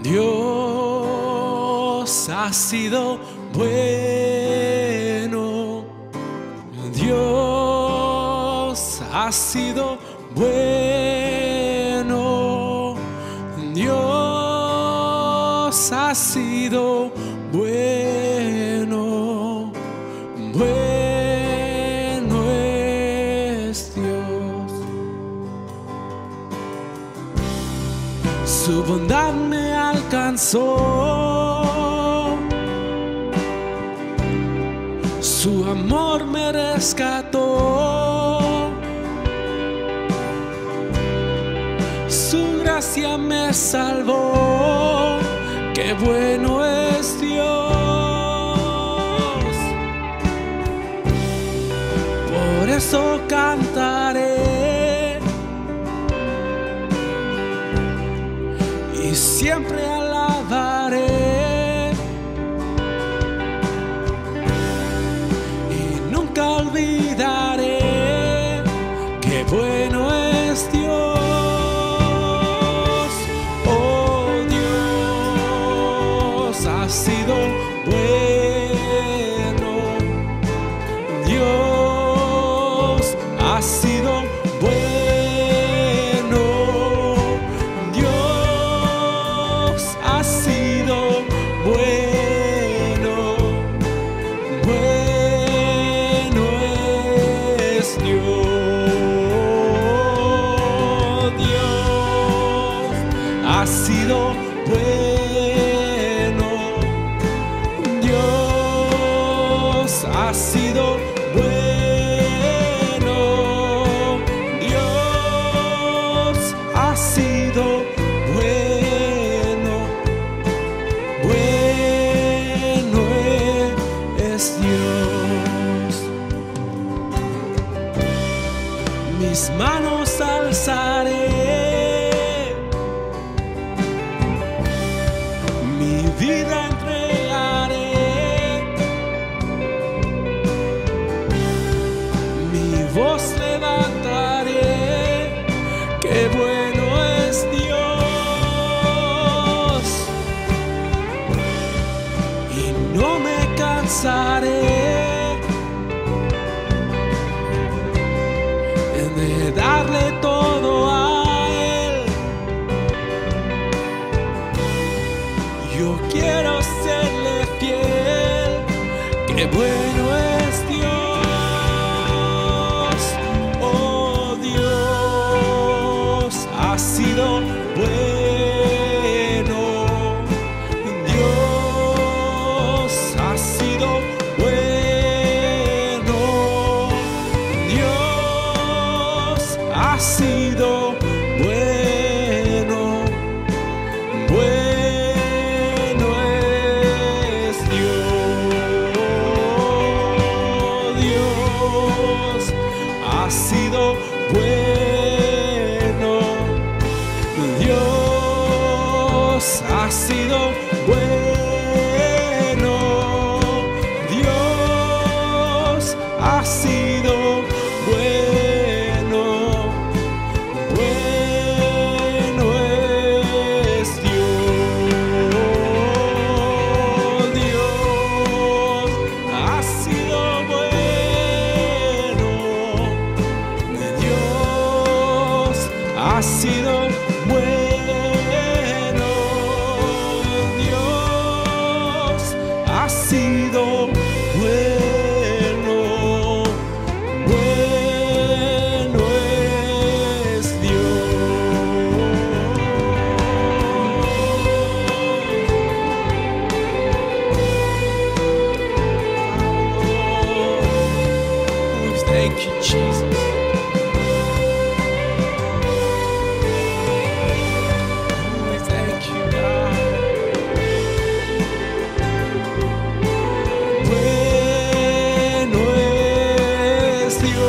Dios ha sido bueno. Dios ha sido bueno. Dios ha sido bueno. Bueno es Dios. Su bondad me alcanzó, su amor me rescató, su gracia me salvó. Qué bueno es Dios. Por eso cantaré y siempre alabaré y nunca olvidaré qué bueno es Dios. Oh, Dios ha sido bueno. Dios ha sido bueno. Dios ha sido bueno. Bueno es Dios. Dios ha sido bueno. Dios ha sido bueno. Dios ha sido bueno. Bueno es Dios. Mis manos alzaré, mi vida entregaré, mi voz levantaré. Qué bueno es Dios. Y no me cansaré de darle todo a Él. Yo quiero serle fiel. Qué bueno es Dios. Oh, Dios ha sido bueno. Dios ha sido bueno. Dios ha sido bueno. Bueno es Dios. Dios ha sido bueno. Dios ha sido bueno. Dios ha sido bueno. Bueno es Dios. Dios ha sido bueno. Dios ha sido bueno. Dios ha sido bueno. Bueno es Dios. Thank you, Jesus. Thank you, God. Bueno es Dios.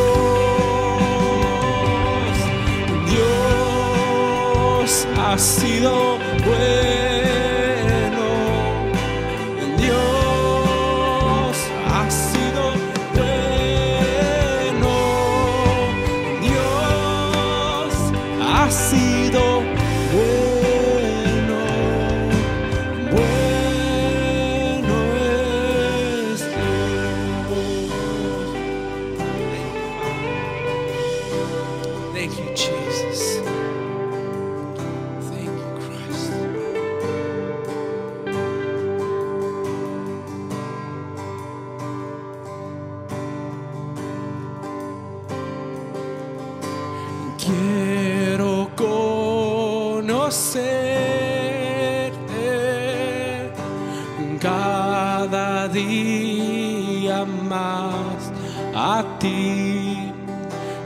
Dios ha sido bueno. Dios ha sido bueno. Dios ha sido bueno. conocerte cada día más a ti,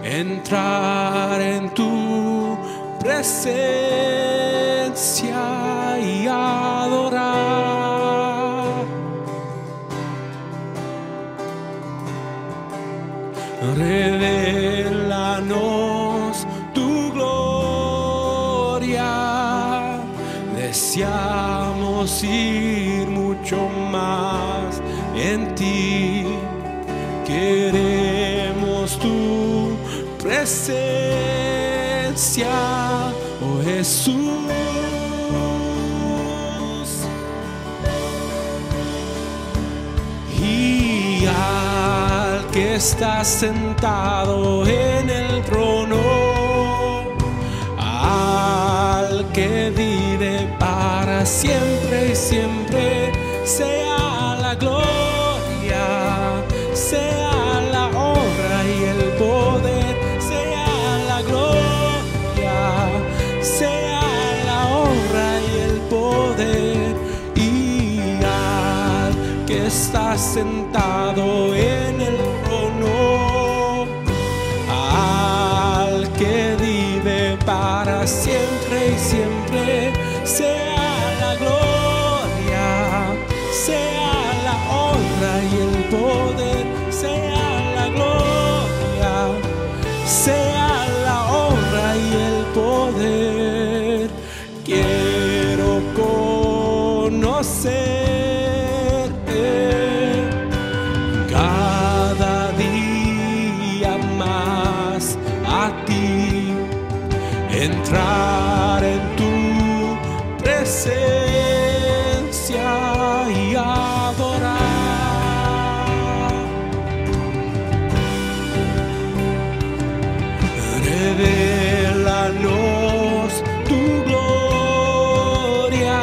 entrar en tu presencia y adorar. Revélanos tu gloria, deseamos ir mucho más en ti, queremos tu presencia, oh Jesús. Y al que está sentado en el trono, al que vive para siempre y siempre, sea la gloria, sea la honra y el poder, sea la gloria, sea la honra y el poder. Y al que está sentado en el trono, al que vive para siempre y siempre, sea la gloria, sea la honra y el poder, sea la gloria, sea la honra y el poder. Quiero conocerte cada día más a ti, entrar en tu presencia y adorar. Revélanos tu gloria,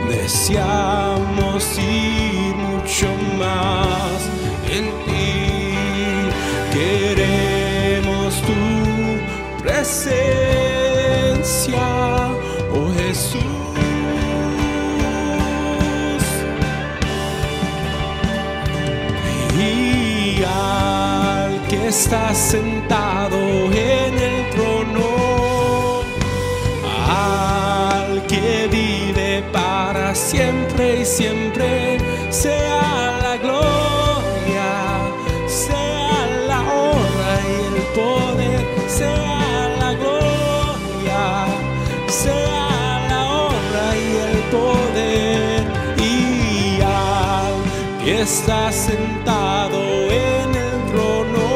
deseamos ir mucho más en ti, queremos tu presencia, oh Jesús. Y al que está sentado en el trono, al que vive para siempre y siempre, sea la gloria, sea la honra y el poder, sea la gloria, sea la honra y el poder. Y al que está sentado en el trono,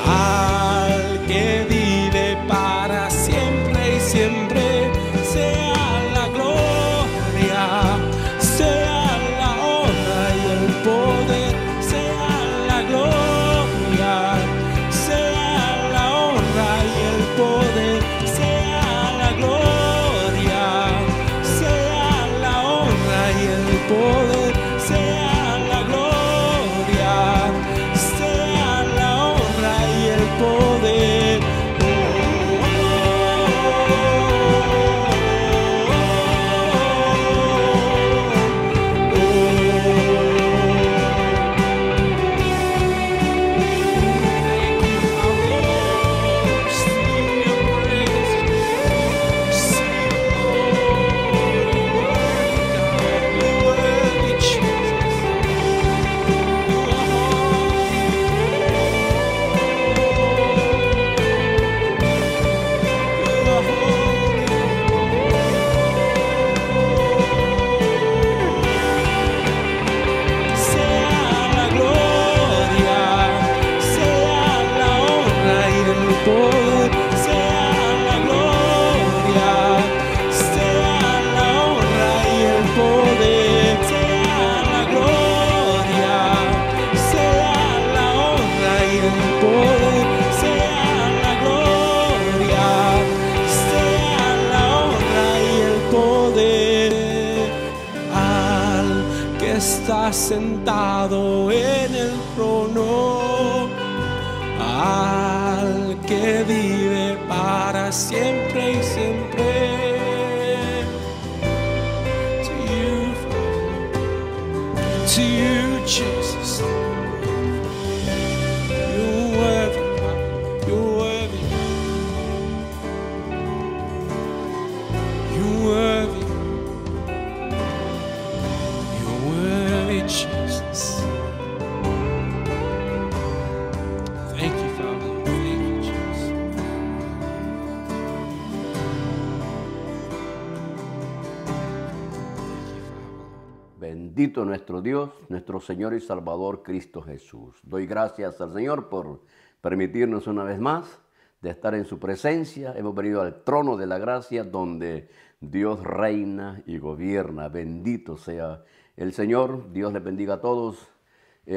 al que vive para siempre y siempre, sea la gloria, sea la honra y el poder, sea la gloria, sea la honra y el poder, sea la gloria, sea la honra y el poder, sea la gloria, sea la honra y el poder. Está sentado en el trono, al que vive para para siempre y siempre. To you, Father, to you, Jesus. You're worthy, God. You're worthy. You're worthy. You're worthy, Jesus. Thank you, Father. Thank you, Jesus. Bendito nuestro Dios, nuestro Señor y Salvador Cristo Jesús. Doy gracias al Señor por permitirnos una vez más de estar en su presencia. Hemos venido al trono de la gracia donde Dios reina y gobierna. Bendito sea el Señor. Dios les bendiga a todos.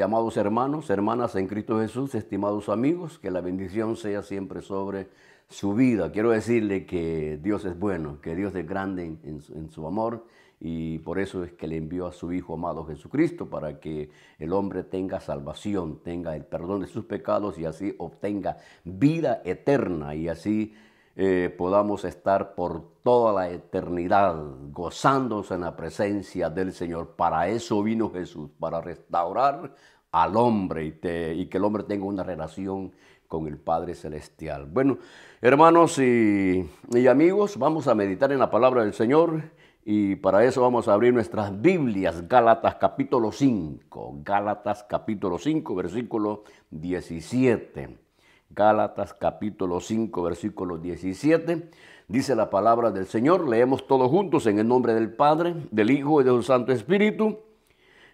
Amados hermanos, hermanas en Cristo Jesús, estimados amigos, que la bendición sea siempre sobre su vida. Quiero decirle que Dios es bueno, que Dios es grande en su amor, y por eso es que le envió a su Hijo amado Jesucristo, para que el hombre tenga salvación, tenga el perdón de sus pecados y así obtenga vida eterna, y así podamos estar por toda la eternidad gozándose en la presencia del Señor. Para eso vino Jesús, para restaurar al hombre y que el hombre tenga una relación con el Padre Celestial. Bueno, hermanos y amigos, vamos a meditar en la palabra del Señor, y para eso vamos a abrir nuestras Biblias. Gálatas capítulo 5, Gálatas capítulo 5, versículo 17. Gálatas capítulo 5, versículo 17, dice la palabra del Señor. Leemos todos juntos en el nombre del Padre, del Hijo y del Santo Espíritu.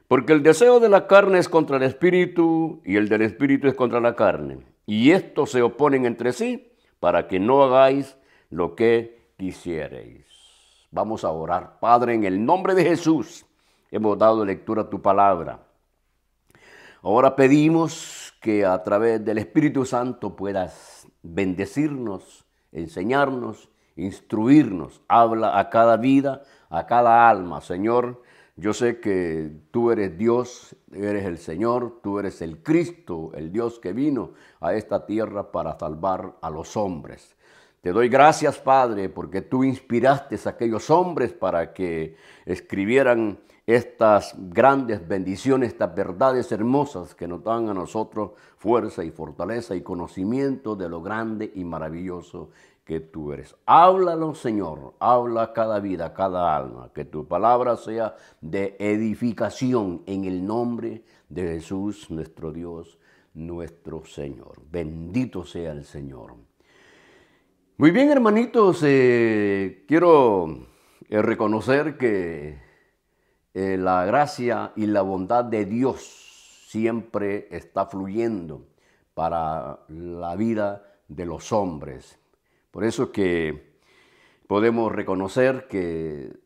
Porque el deseo de la carne es contra el Espíritu, y el del Espíritu es contra la carne. Y estos se oponen entre sí, para que no hagáis lo que quisiereis. Vamos a orar. Padre, en el nombre de Jesús, hemos dado lectura a tu palabra. Ahora pedimos que a través del Espíritu Santo puedas bendecirnos, enseñarnos, instruirnos. Habla a cada vida, a cada alma. Señor, yo sé que tú eres Dios, eres el Señor, tú eres el Cristo, el Dios que vino a esta tierra para salvar a los hombres. Te doy gracias, Padre, porque tú inspiraste a aquellos hombres para que escribieran estas grandes bendiciones, estas verdades hermosas que nos dan a nosotros fuerza y fortaleza y conocimiento de lo grande y maravilloso que tú eres. Háblanos, Señor, habla cada vida, cada alma, que tu palabra sea de edificación en el nombre de Jesús, nuestro Dios, nuestro Señor. Bendito sea el Señor. Muy bien, hermanitos, quiero reconocer que la gracia y la bondad de Dios siempre está fluyendo para la vida de los hombres. Por eso que podemos reconocer que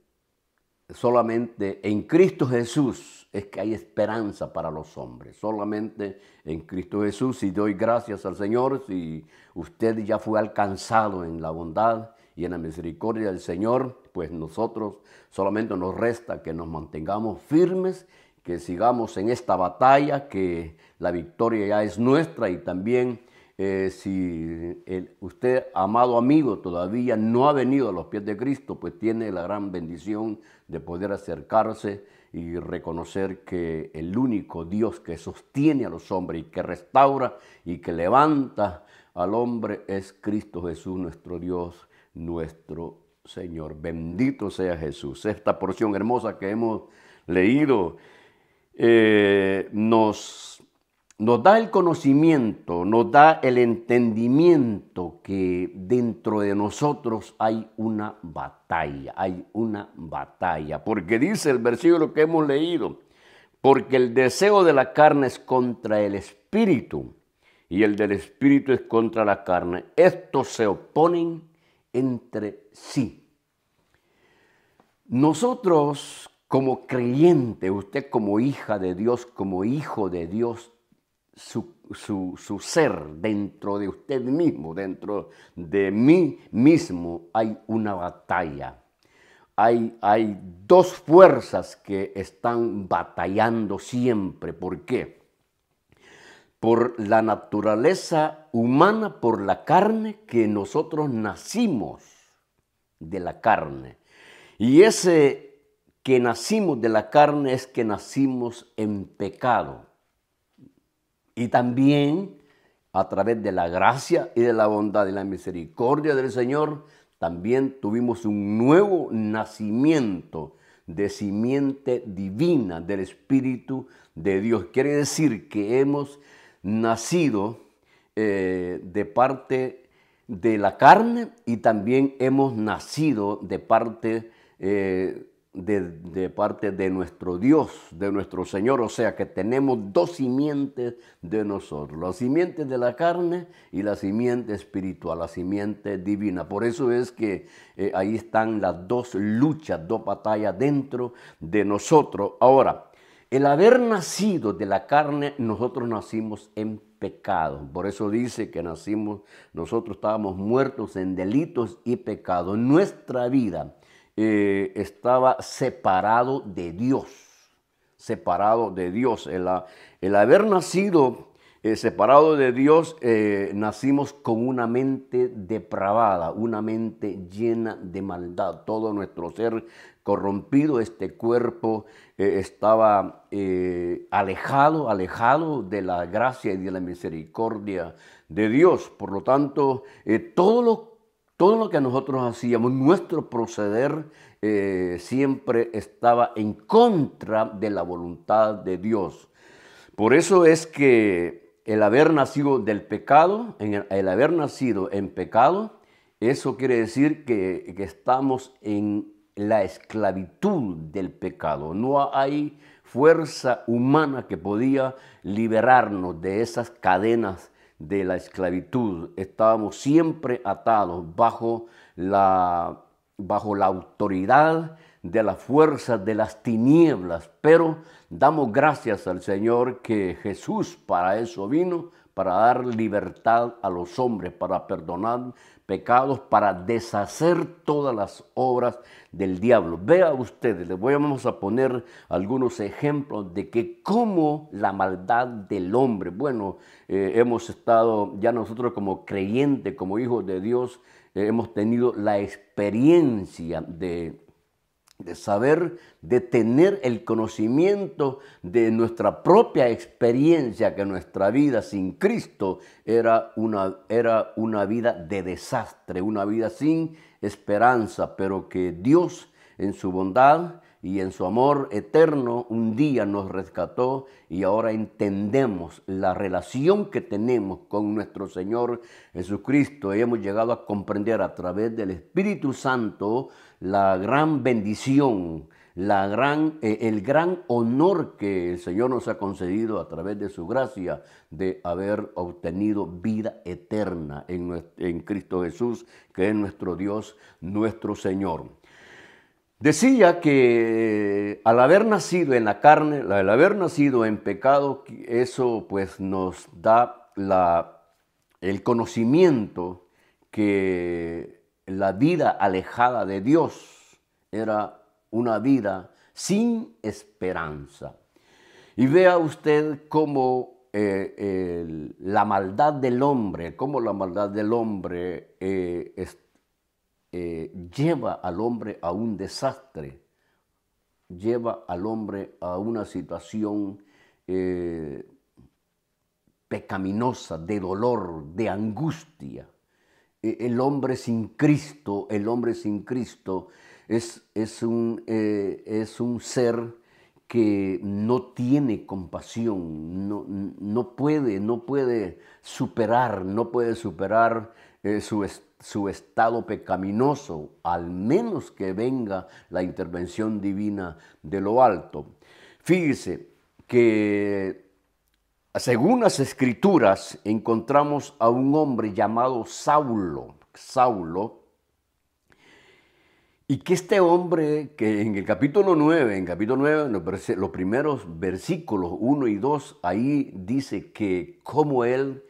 solamente en Cristo Jesús es que hay esperanza para los hombres. Solamente en Cristo Jesús. Y doy gracias al Señor si usted ya fue alcanzado en la bondad y en la misericordia del Señor, pues nosotros solamente nos resta que nos mantengamos firmes, que sigamos en esta batalla, que la victoria ya es nuestra. Y también si usted, amado amigo, todavía no ha venido a los pies de Cristo, pues tiene la gran bendición de poder acercarse y reconocer que el único Dios que sostiene a los hombres y que restaura y que levanta al hombre es Cristo Jesús, nuestro Dios, nuestro Señor. Bendito sea Jesús. Esta porción hermosa que hemos leído nos da el conocimiento, nos da el entendimiento que dentro de nosotros hay una batalla, porque dice el versículo que hemos leído, porque el deseo de la carne es contra el Espíritu, y el del Espíritu es contra la carne. Estos se oponen entre sí. Nosotros como creyente, usted como hija de Dios, como hijo de Dios, su ser dentro de usted mismo, dentro de mí mismo, hay una batalla. Hay dos fuerzas que están batallando siempre. ¿Por qué? por la naturaleza humana, por la carne, que nosotros nacimos de la carne. Y ese que nacimos de la carne es que nacimos en pecado. Y también a través de la gracia y de la bondad y la misericordia del Señor, también tuvimos un nuevo nacimiento de simiente divina del Espíritu de Dios. Quiere decir que hemos nacido de parte de la carne y también hemos nacido de parte de nuestro Dios, de nuestro Señor. O sea que tenemos dos simientes de nosotros, la simiente de la carne y la simiente espiritual, la simiente divina. Por eso es que ahí están las dos luchas, dos batallas dentro de nosotros. Ahora, el haber nacido de la carne, nosotros nacimos en pecado. Por eso dice que nosotros estábamos muertos en delitos y pecados. Nuestra vida estaba separado de Dios, separado de Dios. El haber nacido separado de Dios, nacimos con una mente depravada, una mente llena de maldad. Todo nuestro ser corrompido, este cuerpo estaba alejado de la gracia y de la misericordia de Dios. Por lo tanto, todo lo que nosotros hacíamos, nuestro proceder siempre estaba en contra de la voluntad de Dios. Por eso es que el haber nacido del pecado, el haber nacido en pecado, eso quiere decir que estamos en la esclavitud del pecado. No hay fuerza humana que podía liberarnos de esas cadenas de la esclavitud. Estábamos siempre atados bajo la autoridad de la fuerza de las tinieblas, pero damos gracias al Señor que Jesús para eso vino, para dar libertad a los hombres, para perdonar pecados, para deshacer todas las obras del diablo. Vea ustedes, vamos a poner algunos ejemplos de que cómo la maldad del hombre, bueno, hemos estado ya nosotros como creyentes, como hijos de Dios, hemos tenido la experiencia de saber, de tener el conocimiento de nuestra propia experiencia, que nuestra vida sin Cristo era una vida de desastre, una vida sin esperanza, pero que Dios en su bondad y en su amor eterno un día nos rescató y ahora entendemos la relación que tenemos con nuestro Señor Jesucristo. Y hemos llegado a comprender a través del Espíritu Santo la gran bendición, el gran honor que el Señor nos ha concedido a través de su gracia de haber obtenido vida eterna en Cristo Jesús, que es nuestro Dios, nuestro Señor. Decía que al haber nacido en la carne, al haber nacido en pecado, eso pues nos da el conocimiento que la vida alejada de Dios era una vida sin esperanza. Y vea usted cómo la maldad del hombre, lleva al hombre a un desastre, lleva al hombre a una situación pecaminosa, de dolor, de angustia. El hombre sin Cristo es un ser que no tiene compasión, no puede superar su estado pecaminoso, al menos que venga la intervención divina de lo alto. Fíjese que según las Escrituras encontramos a un hombre llamado Saulo, y que este hombre, que en el capítulo 9, los primeros versículos 1 y 2, ahí dice que como él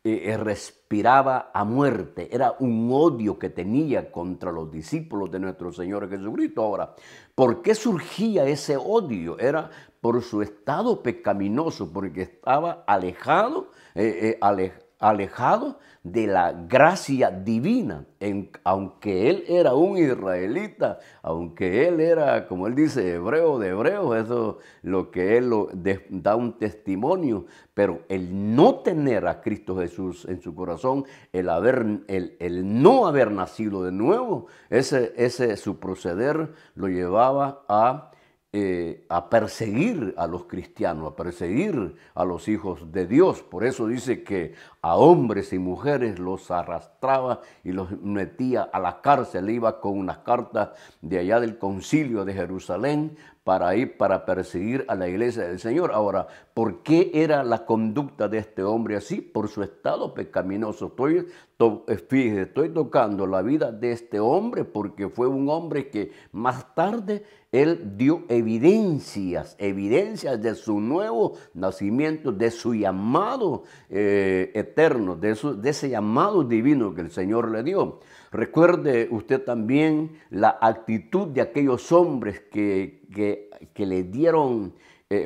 respiraba a muerte, era un odio que tenía contra los discípulos de nuestro Señor Jesucristo. Ahora, ¿por qué surgía ese odio? Era por su estado pecaminoso, porque estaba alejado de la gracia divina. Aunque él era un israelita, aunque él era, como él dice, hebreo de hebreos, eso es lo que él da un testimonio, pero el no tener a Cristo Jesús en su corazón, el no haber nacido de nuevo, ese su proceder lo llevaba a perseguir a los cristianos, a perseguir a los hijos de Dios. Por eso dice que a hombres y mujeres los arrastraba y los metía a la cárcel. Iba con unas cartas de allá del concilio de Jerusalén para perseguir a la iglesia del Señor. Ahora, ¿por qué era la conducta de este hombre así? Por su estado pecaminoso. Estoy tocando la vida de este hombre porque fue un hombre que más tarde él dio evidencias de su nuevo nacimiento, de su llamado eterno, de ese llamado divino que el Señor le dio. Recuerde usted también la actitud de aquellos hombres que le dieron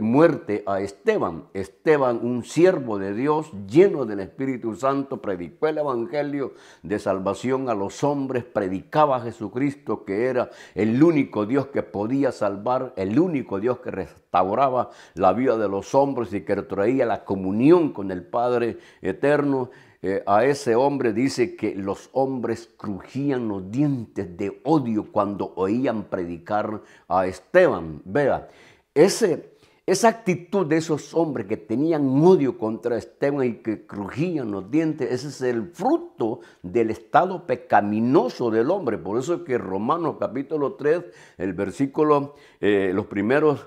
muerte a Esteban. Esteban, un siervo de Dios lleno del Espíritu Santo, predicó el evangelio de salvación a los hombres, predicaba a Jesucristo, que era el único Dios que podía salvar, el único Dios que restauraba la vida de los hombres y que traía la comunión con el Padre eterno. A ese hombre dice que los hombres crujían los dientes de odio cuando oían predicar a Esteban. Vea, esa actitud de esos hombres que tenían odio contra Esteban y que crujían los dientes, ese es el fruto del estado pecaminoso del hombre. Por eso es que Romanos capítulo 3, el versículo, los primeros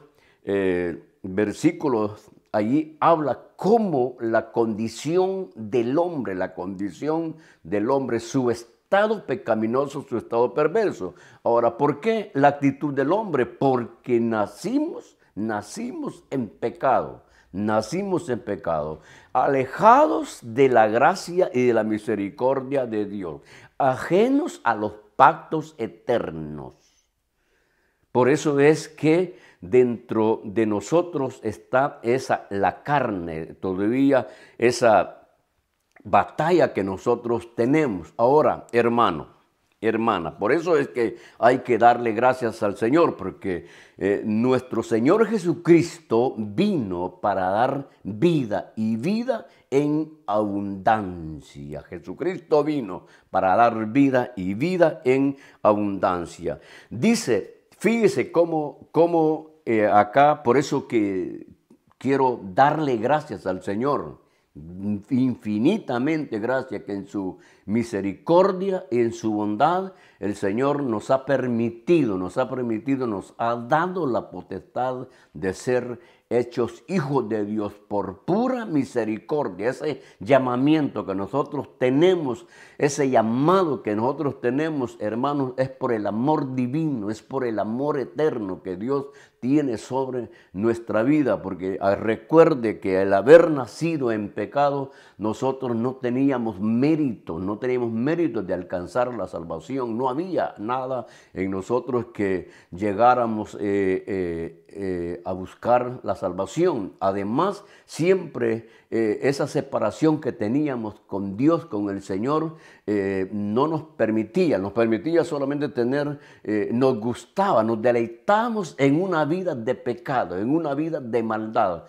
versículos, allí habla cómo la condición del hombre, su estado pecaminoso, su estado perverso. Ahora, ¿por qué la actitud del hombre? Porque nacimos en pecado, alejados de la gracia y de la misericordia de Dios, ajenos a los pactos eternos. Por eso es que dentro de nosotros está la carne, todavía esa batalla que nosotros tenemos. Ahora, hermana, por eso es que hay que darle gracias al Señor, porque nuestro Señor Jesucristo vino para dar vida y vida en abundancia. Jesucristo vino para dar vida y vida en abundancia. Dice, fíjese cómo acá, por eso que quiero darle gracias al Señor, infinitamente gracias, que en su misericordia y en su bondad el Señor nos ha dado la potestad de ser hechos hijos de Dios por pura misericordia. Ese llamamiento que nosotros tenemos, ese llamado que nosotros tenemos, hermanos, es por el amor divino, es por el amor eterno que Dios tiene sobre nuestra vida, porque recuerde que al haber nacido en pecado, nosotros no teníamos méritos de alcanzar la salvación. No había nada en nosotros que llegáramos a buscar la salvación. Además, siempre esa separación que teníamos con Dios, con el Señor, no nos permitía solamente nos gustaba, nos deleitábamos en una vida de pecado, en una vida de maldad.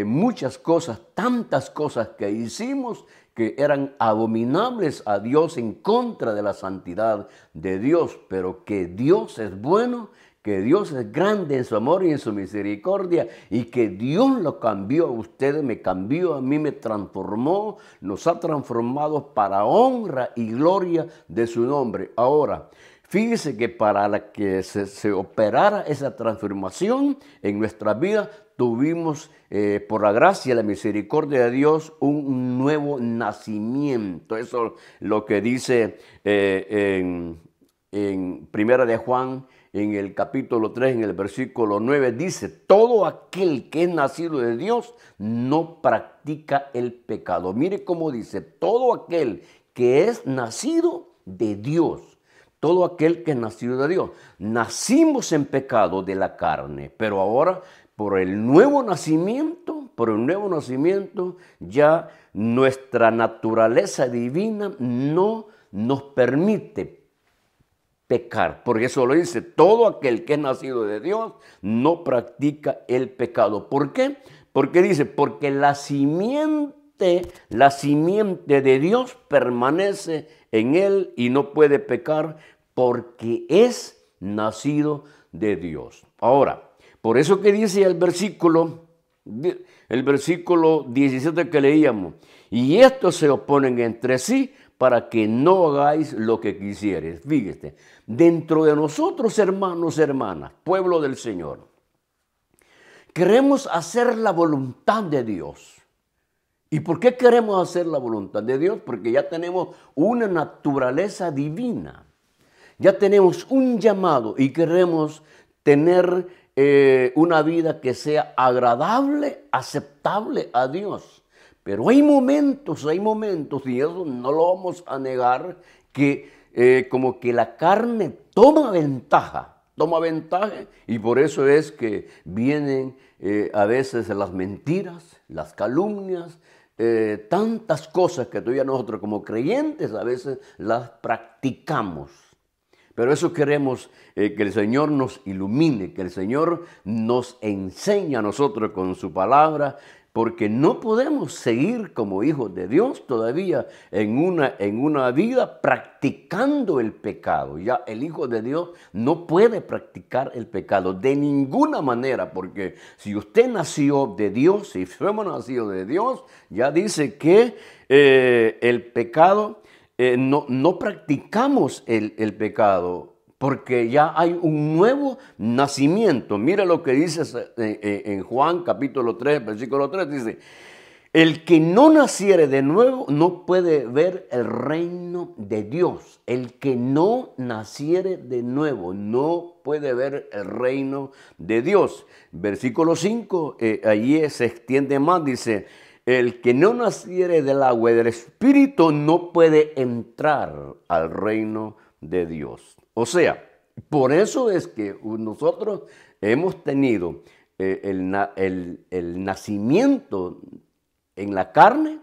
Muchas cosas, tantas cosas que hicimos que eran abominables a Dios, en contra de la santidad de Dios, pero que Dios es bueno, que Dios es grande en su amor y en su misericordia, y que Dios lo cambió a ustedes, me cambió a mí, me transformó, nos ha transformado para honra y gloria de su nombre. Ahora, fíjese que para que se operara esa transformación en nuestra vida, tuvimos, por la gracia y la misericordia de Dios, un nuevo nacimiento. Eso es lo que dice en Primera de Juan, en el capítulo 3, en el versículo 9, dice, todo aquel que es nacido de Dios no practica el pecado. Mire cómo dice, todo aquel que es nacido de Dios. Todo aquel que es nacido de Dios. Nacimos en pecado de la carne, pero ahora por el nuevo nacimiento, ya nuestra naturaleza divina no nos permite pecar. Porque eso lo dice, todo aquel que es nacido de Dios no practica el pecado. ¿Por qué? Porque dice, porque la simiente de Dios permanece en él y no puede pecar porque es nacido de Dios. Ahora, por eso que dice el versículo 17 que leíamos, y estos se oponen entre sí para que no hagáis lo que quisieres. Fíjate, dentro de nosotros, hermanos, hermanas, pueblo del Señor, queremos hacer la voluntad de Dios. ¿Y por qué queremos hacer la voluntad de Dios? Porque ya tenemos una naturaleza divina. Ya tenemos un llamado y queremos tener una vida que sea agradable, aceptable a Dios. Pero hay momentos, y eso no lo vamos a negar, que como que la carne toma ventaja, y por eso es que vienen a veces las mentiras, las calumnias, tantas cosas que todavía nosotros como creyentes a veces las practicamos. Pero eso queremos que el Señor nos ilumine, que el Señor nos enseñe a nosotros con su palabra, porque no podemos seguir como hijos de Dios todavía en una vida practicando el pecado. Ya el Hijo de Dios no puede practicar el pecado de ninguna manera, porque si usted nació de Dios, si fuimos nacidos de Dios, ya dice que el pecado, no practicamos el pecado, porque ya hay un nuevo nacimiento. Mira lo que dice en Juan capítulo 3, versículo 3, dice, el que no naciere de nuevo no puede ver el reino de Dios. El que no naciere de nuevo no puede ver el reino de Dios. Versículo 5, allí se extiende más, dice, el que no naciere del agua y del Espíritu no puede entrar al reino de Dios. O sea, por eso es que nosotros hemos tenido el nacimiento en la carne,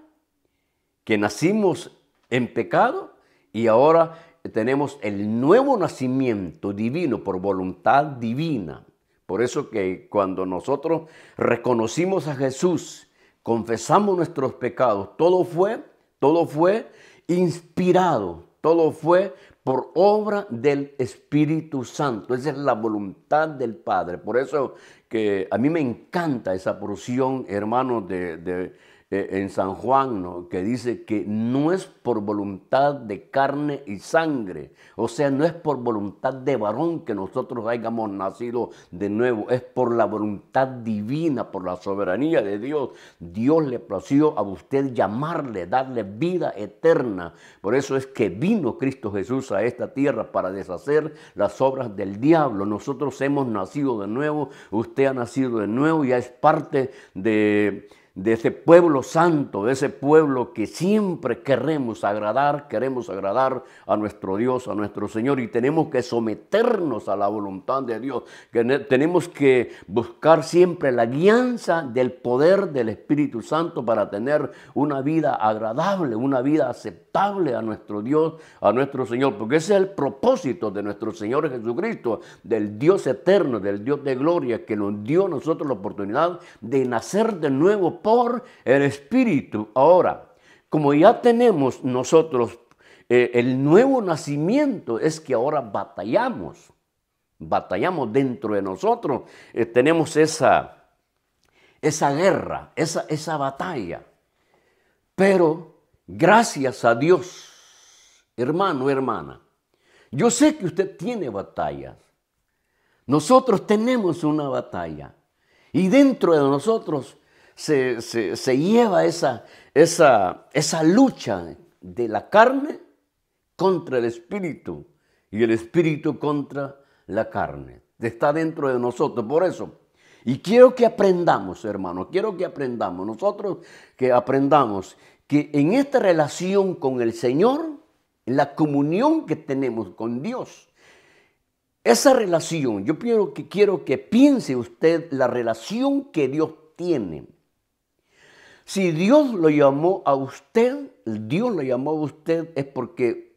que nacimos en pecado, y ahora tenemos el nuevo nacimiento divino por voluntad divina. Por eso que cuando nosotros reconocimos a Jesús, confesamos nuestros pecados, todo fue inspirado, todo fue por obra del Espíritu Santo. Esa es la voluntad del Padre. Por eso que a mí me encanta esa porción, hermanos, en San Juan, ¿no?, que dice que no es por voluntad de carne y sangre, o sea, no es por voluntad de varón que nosotros hayamos nacido de nuevo, es por la voluntad divina, por la soberanía de Dios. Dios le plació a usted llamarle, darle vida eterna. Por eso es que vino Cristo Jesús a esta tierra para deshacer las obras del diablo. Nosotros hemos nacido de nuevo, usted ha nacido de nuevo, ya es parte de ese pueblo santo, de ese pueblo que siempre queremos agradar a nuestro Dios, a nuestro Señor, y tenemos que someternos a la voluntad de Dios, que tenemos que buscar siempre la guianza del poder del Espíritu Santo para tener una vida agradable, una vida aceptable a nuestro Dios, a nuestro Señor, porque ese es el propósito de nuestro Señor Jesucristo, del Dios eterno, del Dios de gloria, que nos dio a nosotros la oportunidad de nacer de nuevo por el Espíritu. Ahora, como ya tenemos nosotros el nuevo nacimiento, es que ahora batallamos dentro de nosotros, tenemos esa guerra, esa batalla. Pero gracias a Dios, hermano, hermana, yo sé que usted tiene batallas. Nosotros tenemos una batalla y dentro de nosotros se lleva esa lucha de la carne contra el espíritu y el espíritu contra la carne, está dentro de nosotros. Por eso, y quiero que aprendamos, hermanos, quiero que aprendamos, nosotros que aprendamos que en esta relación con el Señor, en la comunión que tenemos con Dios, esa relación, yo quiero que piense usted la relación que Dios tiene. Si Dios lo llamó a usted, es porque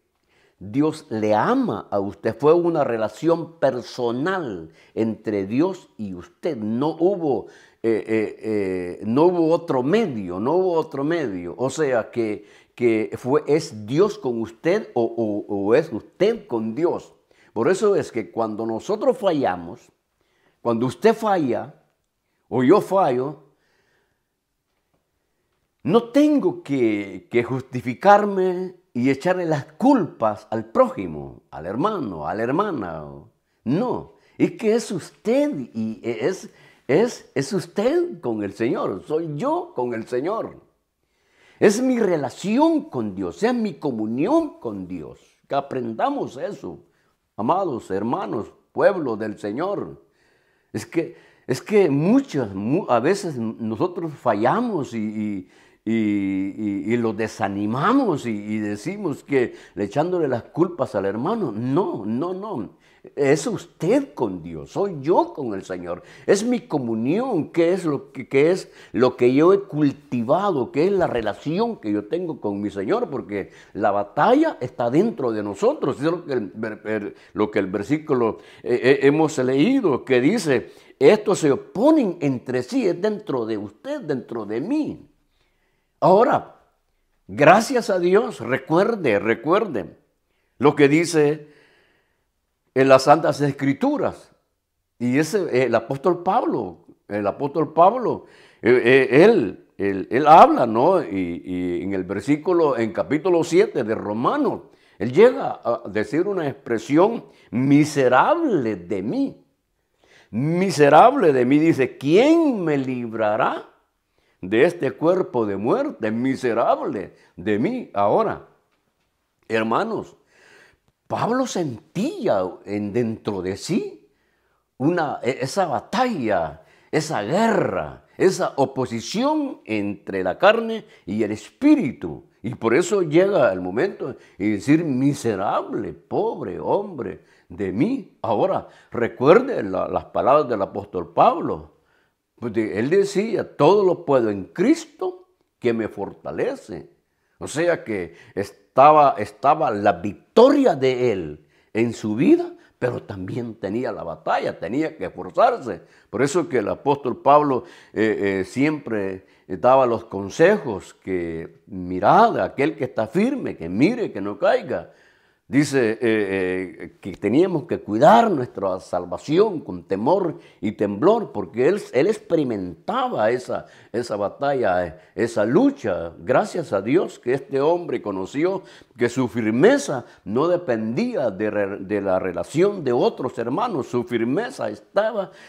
Dios le ama a usted. Fue una relación personal entre Dios y usted. No hubo otro medio, O sea que es Dios con usted o es usted con Dios. Por eso es que cuando nosotros fallamos, cuando usted falla o yo fallo, no tengo que justificarme y echarle las culpas al prójimo, al hermano, a la hermana. No, es que es usted y es usted con el Señor, soy yo con el Señor. Es mi relación con Dios, es mi comunión con Dios. Que aprendamos eso, amados hermanos, pueblo del Señor. Es que a veces nosotros fallamos y lo desanimamos y decimos que echándole las culpas al hermano. No. Es usted con Dios, soy yo con el Señor. Es mi comunión, que es lo que yo he cultivado, que es la relación que yo tengo con mi Señor, porque la batalla está dentro de nosotros. Es lo que el versículo hemos leído, que dice, estos se oponen entre sí, es dentro de usted, dentro de mí. Ahora, gracias a Dios, recuerde lo que dice en las Santas Escrituras. Y el apóstol Pablo, él habla, ¿no? Y en el versículo, en capítulo 7 de Romanos, él llega a decir una expresión, miserable de mí. Miserable de mí, dice, ¿quién me librará de este cuerpo de muerte? Miserable de mí. Ahora, hermanos, Pablo sentía dentro de sí esa batalla, esa guerra, esa oposición entre la carne y el espíritu. Y por eso llega el momento de decir, miserable, pobre hombre de mí. Ahora, recuerde las palabras del apóstol Pablo. Él decía, todo lo puedo en Cristo que me fortalece. O sea que estaba la victoria de él en su vida, pero también tenía la batalla, tenía que esforzarse. Por eso que el apóstol Pablo siempre daba los consejos que mirad a aquel que está firme, que mire, que no caiga. Dice que teníamos que cuidar nuestra salvación con temor y temblor, porque él experimentaba esa batalla, esa lucha. Gracias a Dios que este hombre conoció que su firmeza no dependía de la relación de otros hermanos. Su firmeza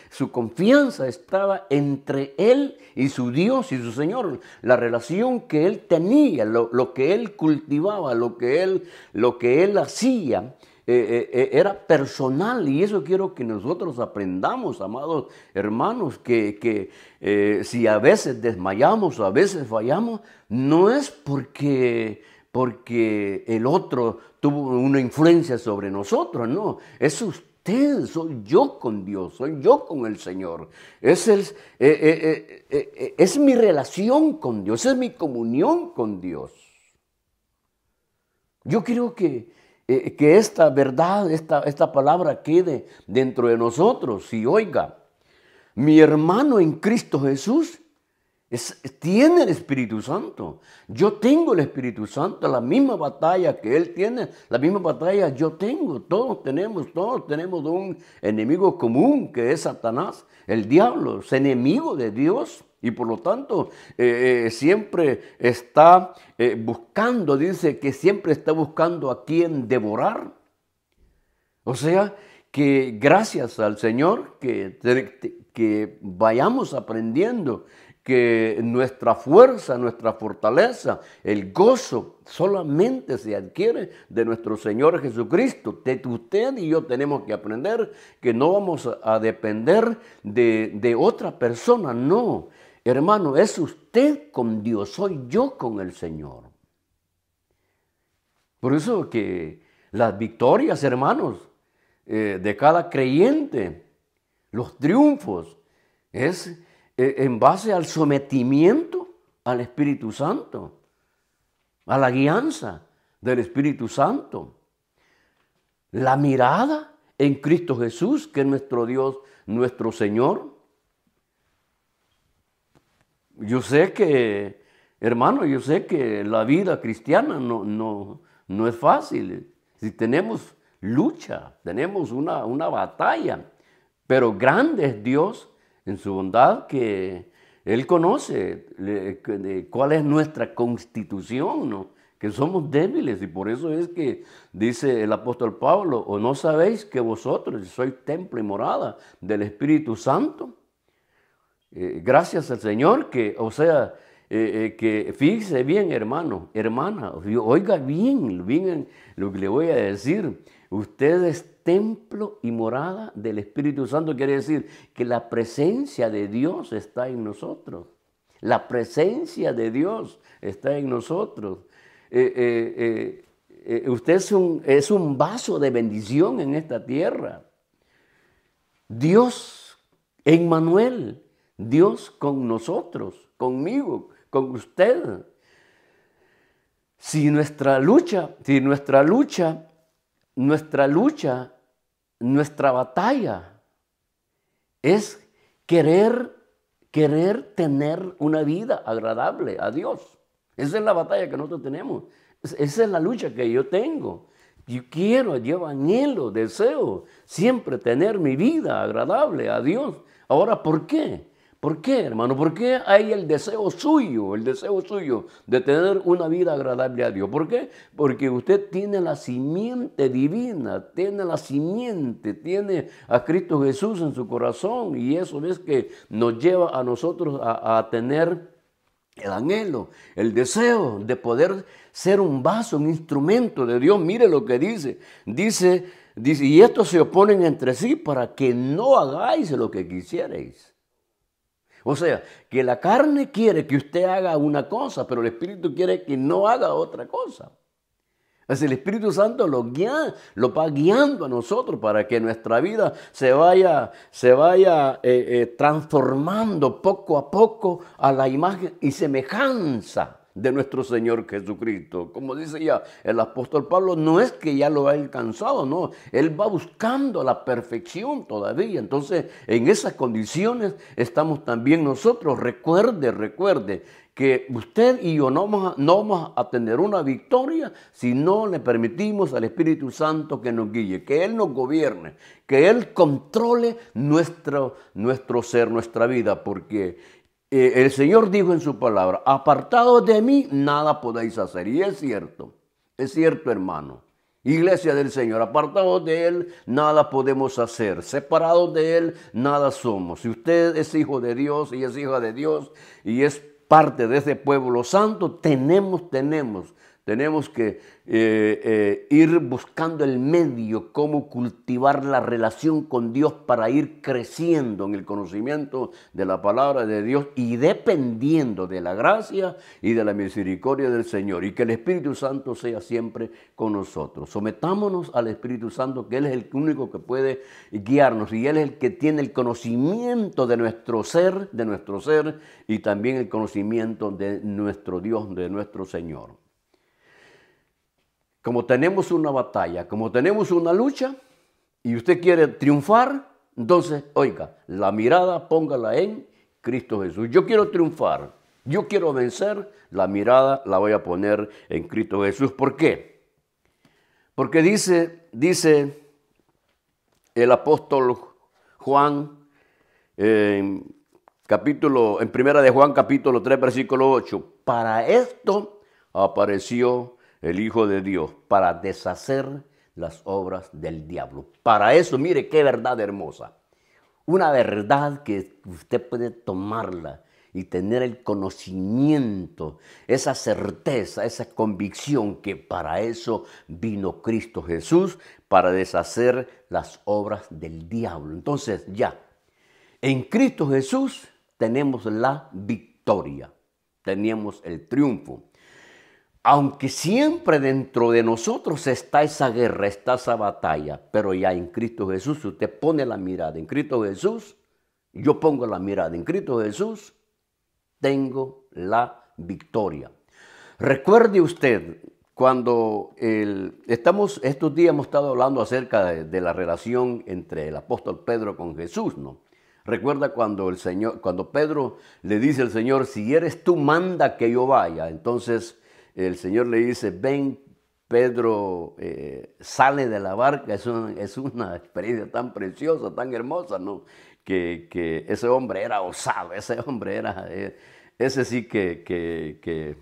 su confianza estaba entre él y su Dios y su Señor. La relación que él tenía, lo que él cultivaba, lo que él hacía, era personal. Y eso quiero que nosotros aprendamos, amados hermanos, que si a veces desmayamos o a veces fallamos, no es porque el otro tuvo una influencia sobre nosotros, no, es usted, soy yo con Dios, soy yo con el Señor. Es mi relación con Dios, es mi comunión con Dios. Yo quiero que esta verdad, esta palabra quede dentro de nosotros. Y oiga, mi hermano en Cristo Jesús tiene el Espíritu Santo. Yo tengo el Espíritu Santo, la misma batalla que él tiene, la misma batalla yo tengo. Todos tenemos un enemigo común que es Satanás, el diablo, es enemigo de Dios. Y por lo tanto, siempre está buscando, dice que siempre está buscando a quien devorar. O sea, que gracias al Señor que vayamos aprendiendo que nuestra fuerza, nuestra fortaleza, el gozo solamente se adquiere de nuestro Señor Jesucristo. Usted y yo tenemos que aprender que no vamos a depender de otra persona, no. Hermano, es usted con Dios, soy yo con el Señor. Por eso que las victorias, hermanos, de cada creyente, los triunfos, es en base al sometimiento al Espíritu Santo, a la guianza del Espíritu Santo. La mirada en Cristo Jesús, que es nuestro Dios, nuestro Señor. Yo sé que, hermano, yo sé que la vida cristiana no es fácil. Si tenemos lucha, tenemos una batalla, pero grande es Dios en su bondad, que Él conoce cuál es nuestra constitución, ¿no? Que somos débiles, y por eso es que dice el apóstol Pablo: ¿o no sabéis que vosotros sois templo y morada del Espíritu Santo? Gracias al Señor, que, o sea, que fíjese bien, hermano, hermana, oiga bien lo que le voy a decir. Usted es templo y morada del Espíritu Santo. Quiere decir que la presencia de Dios está en nosotros. La presencia de Dios está en nosotros. Usted es un vaso de bendición en esta tierra. Dios, Emmanuel, Dios con nosotros, conmigo, con usted. Si nuestra batalla es querer tener una vida agradable a Dios. Esa es la batalla que nosotros tenemos. Esa es la lucha que yo tengo. Yo anhelo, deseo siempre tener mi vida agradable a Dios. Ahora, ¿por qué? ¿Por qué, hermano? ¿Por qué hay el deseo suyo de tener una vida agradable a Dios? ¿Por qué? Porque usted tiene la simiente divina, tiene a Cristo Jesús en su corazón, y eso es que nos lleva a nosotros a tener el anhelo, el deseo de poder ser un vaso, un instrumento de Dios. Mire lo que dice, y estos se oponen entre sí para que no hagáis lo que quisierais. O sea, que la carne quiere que usted haga una cosa, pero el Espíritu quiere que no haga otra cosa. Así el Espíritu Santo lo va guiando a nosotros para que nuestra vida se vaya transformando poco a poco a la imagen y semejanza de nuestro Señor Jesucristo. Como dice ya el apóstol Pablo, no es que ya lo ha alcanzado, no, él va buscando la perfección todavía. Entonces, en esas condiciones estamos también nosotros. Recuerde que usted y yo no vamos a tener una victoria si no le permitimos al Espíritu Santo que nos guíe, que Él nos gobierne, que Él controle nuestro ser, nuestra vida, porque el Señor dijo en su palabra: apartados de mí, nada podéis hacer. Y es cierto, hermano. Iglesia del Señor, apartados de Él, nada podemos hacer. Separados de Él, nada somos. Si usted es hijo de Dios y es hija de Dios y es parte de ese pueblo santo, tenemos que ir buscando el medio, cómo cultivar la relación con Dios para ir creciendo en el conocimiento de la palabra de Dios y dependiendo de la gracia y de la misericordia del Señor, y que el Espíritu Santo sea siempre con nosotros. Sometámonos al Espíritu Santo, que Él es el único que puede guiarnos, y Él es el que tiene el conocimiento de nuestro ser y también el conocimiento de nuestro Dios, de nuestro Señor. Como tenemos una batalla, como tenemos una lucha, y usted quiere triunfar, entonces, oiga, la mirada póngala en Cristo Jesús. Yo quiero triunfar, yo quiero vencer, la mirada la voy a poner en Cristo Jesús. ¿Por qué? Porque dice el apóstol Juan, en primera de Juan capítulo 3, versículo 8, para esto apareció el Hijo de Dios, para deshacer las obras del diablo. Para eso, mire qué verdad hermosa. Una verdad que usted puede tomarla y tener el conocimiento, esa certeza, esa convicción que para eso vino Cristo Jesús, para deshacer las obras del diablo. Entonces ya, en Cristo Jesús tenemos la victoria, tenemos el triunfo. Aunque siempre dentro de nosotros está esa guerra, está esa batalla, pero ya en Cristo Jesús, si usted pone la mirada en Cristo Jesús, yo pongo la mirada en Cristo Jesús, tengo la victoria. Recuerde usted, cuando estos días hemos estado hablando acerca de la relación entre el apóstol Pedro con Jesús, ¿no? Recuerda cuando Pedro le dice al Señor, si eres tú, manda que yo vaya. Entonces el Señor le dice, ven, Pedro, sale de la barca. Es una experiencia tan preciosa, tan hermosa, ¿no? Que ese hombre era osado, ese hombre era, ese sí que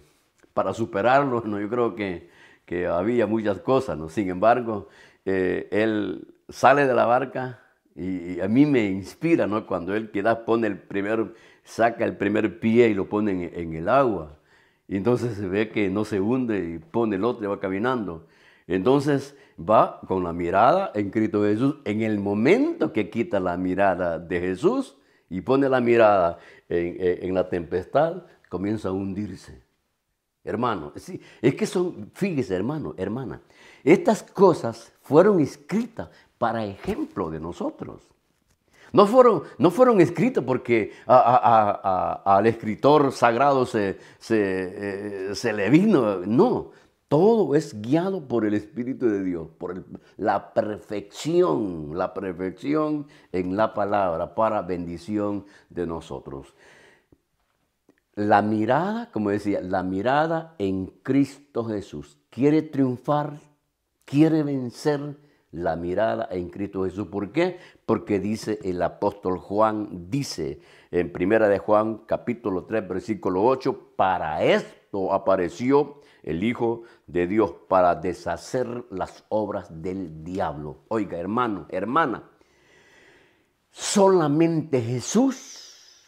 para superarlo, ¿no? Yo creo que había muchas cosas, ¿no? Sin embargo, él sale de la barca y a mí me inspira, ¿no? Cuando él saca el primer pie y lo pone en el agua. Y entonces se ve que no se hunde y pone el otro y va caminando. Entonces va con la mirada en Cristo Jesús. En el momento que quita la mirada de Jesús y pone la mirada en la tempestad, comienza a hundirse. Hermano, sí, es que fíjese hermano, hermana, estas cosas fueron escritas para ejemplo de nosotros. No fueron escritos porque al escritor sagrado se le vino, no. Todo es guiado por el Espíritu de Dios, por la perfección en la palabra para bendición de nosotros. La mirada, como decía, la mirada en Cristo Jesús. ¿Quiere triunfar? ¿Quiere vencer? La mirada en Cristo Jesús. ¿Por qué? Porque dice el apóstol Juan, dice en 1 de Juan capítulo 3 versículo 8, para esto apareció el Hijo de Dios, para deshacer las obras del diablo. Oiga, hermano, hermana, solamente Jesús,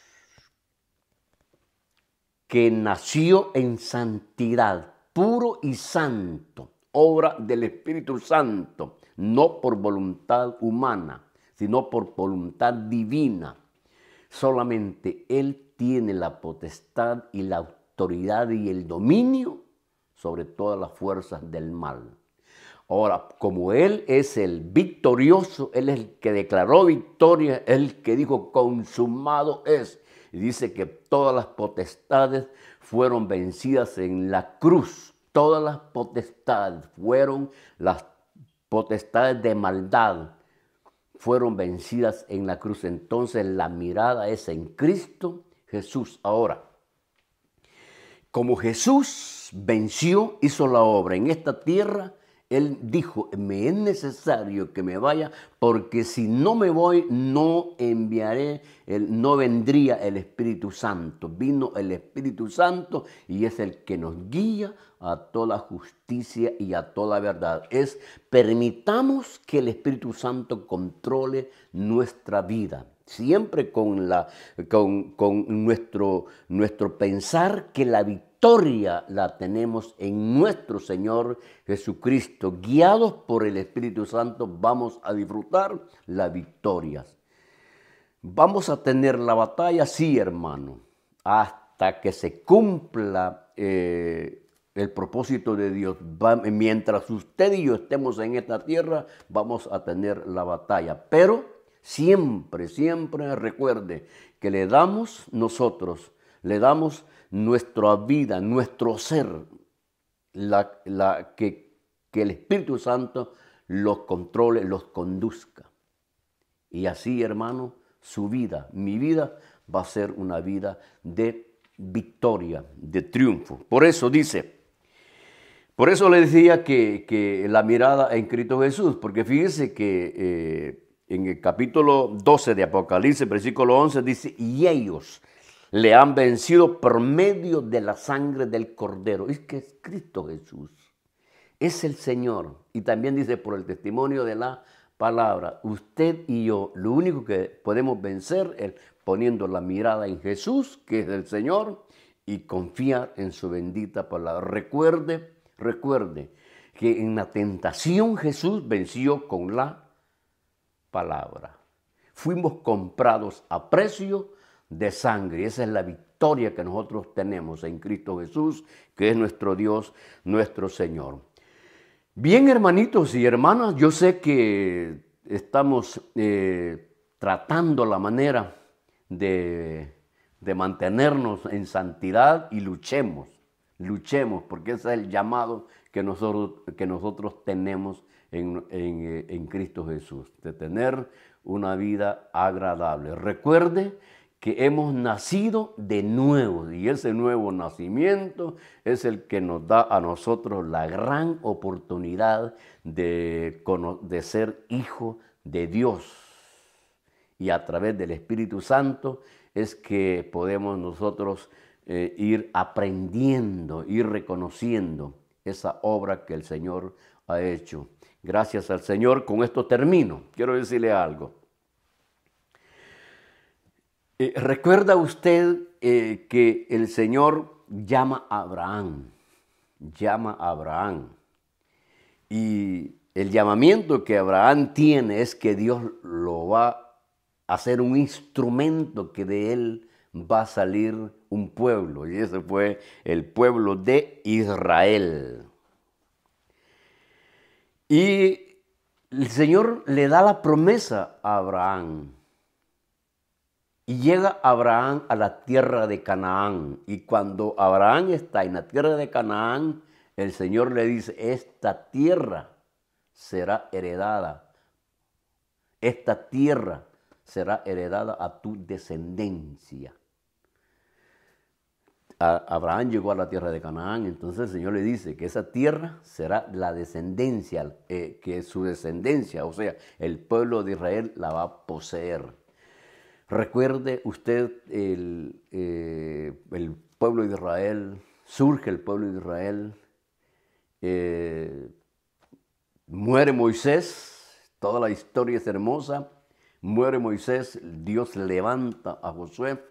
que nació en santidad, puro y santo, obra del Espíritu Santo, no por voluntad humana, sino por voluntad divina. Solamente Él tiene la potestad y la autoridad y el dominio sobre todas las fuerzas del mal. Ahora, como Él es el victorioso, Él es el que declaró victoria, el que dijo consumado es. Y dice que todas las potestades fueron vencidas en la cruz. Todas las potestades las potestades de maldad fueron vencidas en la cruz. Entonces la mirada es en Cristo Jesús. Ahora, como Jesús venció, hizo la obra en esta tierra, Él dijo, me es necesario que me vaya, porque si no me voy, no vendría el Espíritu Santo. Vino el Espíritu Santo y es el que nos guía a toda justicia y a toda verdad. Permitamos que el Espíritu Santo controle nuestra vida. Siempre con nuestro pensar que la victoria la tenemos en nuestro Señor Jesucristo. Guiados por el Espíritu Santo vamos a disfrutar las victorias. ¿Vamos a tener la batalla? Sí, hermano, hasta que se cumpla el propósito de Dios. Mientras usted y yo estemos en esta tierra, vamos a tener la batalla. Pero siempre, siempre recuerde que le damos nuestra vida, nuestro ser, que el Espíritu Santo los controle, los conduzca. Y así, hermano, su vida, mi vida, va a ser una vida de victoria, de triunfo. Por eso le decía que la mirada en Cristo Jesús, porque fíjese que en el capítulo 12 de Apocalipsis, versículo 11, dice, y ellos le han vencido por medio de la sangre del Cordero. Es que es Cristo Jesús, es el Señor. Y también dice por el testimonio de la palabra, usted y yo, lo único que podemos vencer es poniendo la mirada en Jesús, que es el Señor, y confiar en su bendita palabra. Recuerde que en la tentación Jesús venció con la palabra. Fuimos comprados a precio de sangre. Esa es la victoria que nosotros tenemos en Cristo Jesús, que es nuestro Dios, nuestro Señor. Bien, hermanitos y hermanas, yo sé que estamos tratando la manera de mantenernos en santidad y luchemos, porque ese es el llamado que nosotros tenemos en Cristo Jesús, de tener una vida agradable. Recuerde que hemos nacido de nuevo y ese nuevo nacimiento es el que nos da a nosotros la gran oportunidad de ser hijo de Dios. Y a través del Espíritu Santo es que podemos nosotros ir aprendiendo, ir reconociendo esa obra que el Señor ha hecho. Gracias al Señor. Con esto termino. Quiero decirle algo. ¿Recuerda usted que el Señor llama a Abraham? Llama a Abraham. Y el llamamiento que Abraham tiene es que Dios lo va a hacer un instrumento, que de él va a salir un pueblo. Y ese fue el pueblo de Israel. Y el Señor le da la promesa a Abraham. Y llega Abraham a la tierra de Canaán. Y cuando Abraham está en la tierra de Canaán, el Señor le dice, esta tierra será heredada. Esta tierra será heredada a tu descendencia. Abraham llegó a la tierra de Canaán, entonces el Señor le dice que esa tierra será la descendencia, que su descendencia, o sea, el pueblo de Israel la va a poseer. Recuerde usted el pueblo de Israel, surge el pueblo de Israel, muere Moisés, toda la historia es hermosa, muere Moisés, Dios levanta a Josué,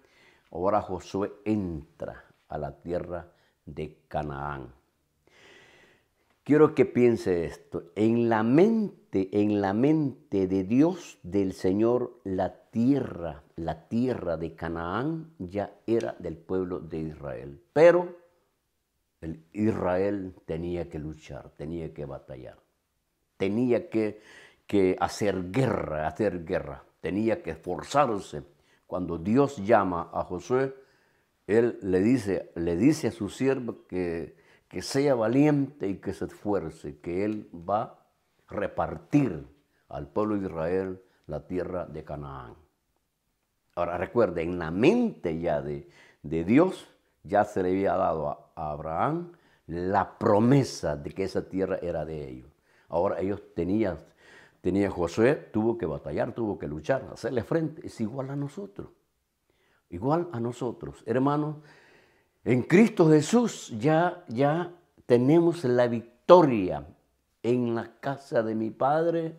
ahora Josué entra a la tierra de Canaán. Quiero que piense esto, en la mente de Dios, del Señor, la tierra de Canaán ya era del pueblo de Israel. Pero Israel tenía que luchar, tenía que batallar, tenía que hacer guerra, tenía que esforzarse. Cuando Dios llama a Josué, él le dice a su siervo que sea valiente y que se esfuerce, que él va a repartir al pueblo de Israel la tierra de Canaán. Ahora recuerde, en la mente ya de Dios ya se le había dado a Abraham la promesa de que esa tierra era de ellos. Ahora ellos tenían Josué, tuvo que batallar, tuvo que luchar, hacerle frente. Es igual a nosotros. Igual a nosotros, hermanos. En Cristo Jesús ya tenemos la victoria. En la casa de mi Padre,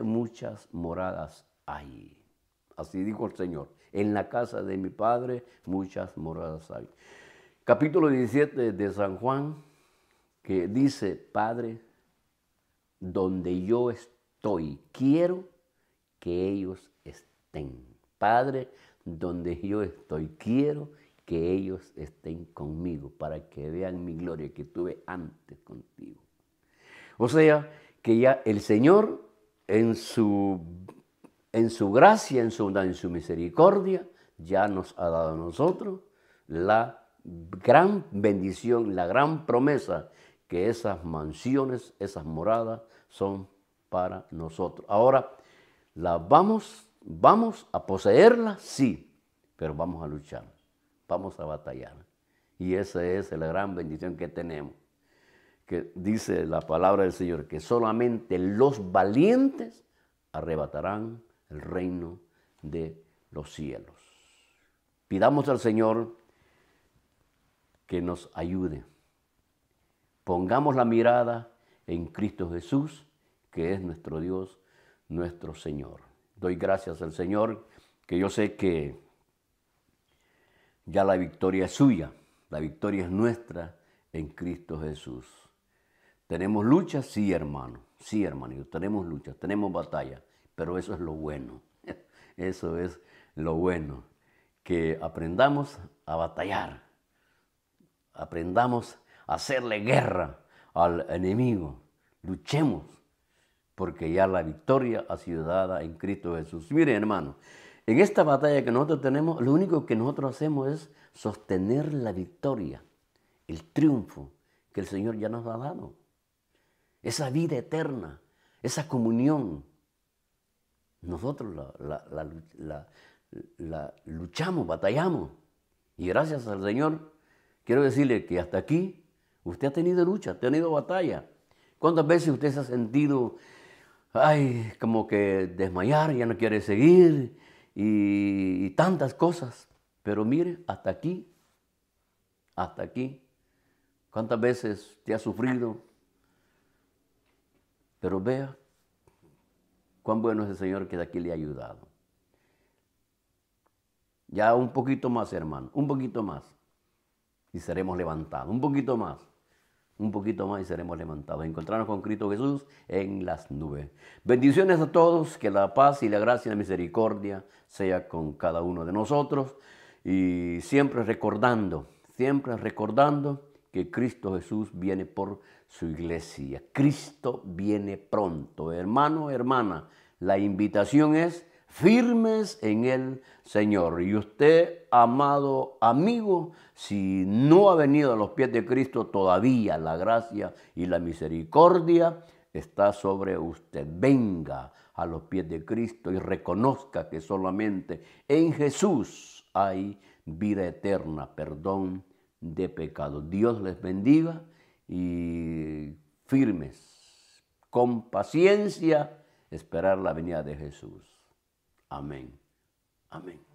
muchas moradas hay. Así dijo el Señor. En la casa de mi Padre muchas moradas hay. Capítulo 17 de San Juan, que dice, Padre, donde yo estoy, quiero que ellos estén. Padre, donde yo estoy, quiero que ellos estén conmigo para que vean mi gloria que tuve antes contigo. O sea, que ya el Señor en su gracia, en su misericordia, ya nos ha dado a nosotros la gran bendición, la gran promesa, que esas mansiones, esas moradas son para nosotros. Ahora, las vamos a poseerlas, sí, pero vamos a luchar, vamos a batallar. Y esa es la gran bendición que tenemos, que dice la palabra del Señor, que solamente los valientes arrebatarán el reino de los cielos. Pidamos al Señor que nos ayude. Pongamos la mirada en Cristo Jesús, que es nuestro Dios, nuestro Señor. Doy gracias al Señor, que yo sé que ya la victoria es suya, la victoria es nuestra en Cristo Jesús. ¿Tenemos luchas? Sí, hermano, sí, hermanito, tenemos luchas, tenemos batalla, pero eso es lo bueno, eso es lo bueno, que aprendamos a batallar, aprendamos a hacerle guerra al enemigo, luchemos, porque ya la victoria ha sido dada en Cristo Jesús. Miren, hermano, en esta batalla que nosotros tenemos, lo único que nosotros hacemos es sostener la victoria, el triunfo que el Señor ya nos ha dado. Esa vida eterna, esa comunión. Nosotros la luchamos, batallamos. Y gracias al Señor, quiero decirle que hasta aquí usted ha tenido lucha, ha tenido batalla. ¿Cuántas veces usted se ha sentido, como que desmayar, ya no quiere seguir y tantas cosas? Pero mire, hasta aquí. ¿Cuántas veces te ha sufrido? Pero vea cuán bueno es el Señor que de aquí le ha ayudado. Ya un poquito más, hermano, un poquito más. Y seremos levantados, un poquito más y seremos levantados. Encontrarnos con Cristo Jesús en las nubes. Bendiciones a todos, que la paz y la gracia y la misericordia sea con cada uno de nosotros. Y siempre recordando que Cristo Jesús viene por su iglesia. Cristo viene pronto. Hermano, hermana, la invitación es firmes en el Señor. Y usted, amado amigo, si no ha venido a los pies de Cristo, todavía la gracia y la misericordia está sobre usted. Venga a los pies de Cristo y reconozca que solamente en Jesús hay vida eterna, perdón de pecado. Dios les bendiga y firmes, con paciencia, esperar la venida de Jesús. Amén. Amén.